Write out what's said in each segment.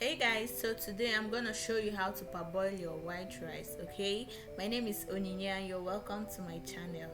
Hey guys, so today I'm gonna show you how to parboil your white rice. Okay, my name is Oninya and you're welcome to my channel.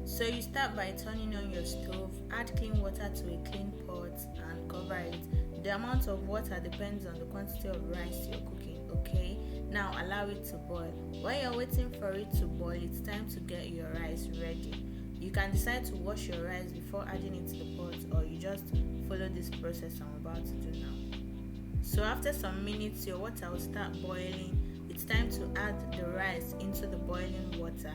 So you start by turning on your stove, add clean water to a clean pot and cover it. The amount of water depends on the quantity of rice you're cooking. Okay, now allow it to boil. While you're waiting for it to boil, it's time to get your rice ready. You can decide to wash your rice before adding it to the pot, or you just follow this process I'm about to do now. So after some minutes, your water will start boiling. It's time to add the rice into the boiling water.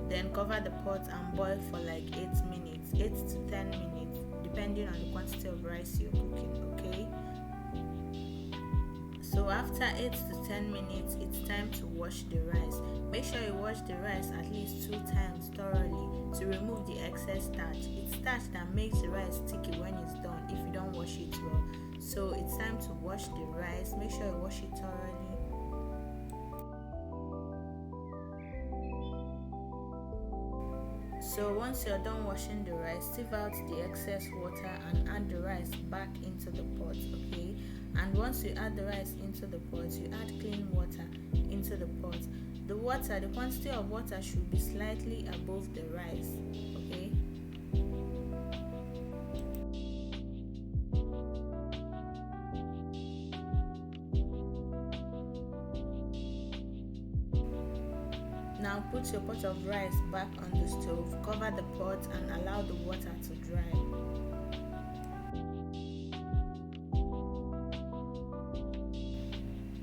Then cover the pot and boil for like 8 minutes, 8 to 10 minutes, depending on the quantity of rice you're cooking. Okay, so after 8 to 10 minutes, it's time to wash the rice. Make sure you wash the rice at least 2 times thoroughly to remove the excess starch. It's starch that makes the rice sticky when it's done if you don't wash it well. So it's time to wash the rice. Make sure you wash it thoroughly. So once you're done washing the rice, sieve out the excess water and add the rice back into the pot. Okay, and once you add the rice into the pot, you add clean water into the pot. The quantity of water should be slightly above the rice. Okay, now put your pot of rice back on the stove, cover the pot and allow the water to dry.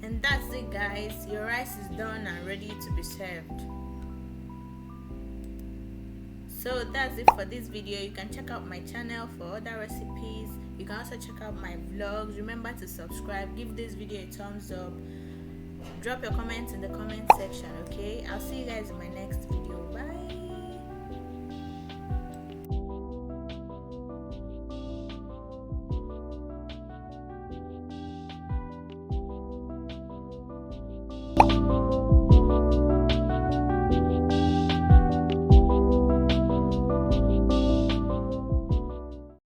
And that's it guys, your rice is done and ready to be served. So that's it for this video. You can check out my channel for other recipes. You can also check out my vlogs. Remember to subscribe, give this video a thumbs up, drop your comments in the comment section. Okay, I'll see you guys in my next video. Bye.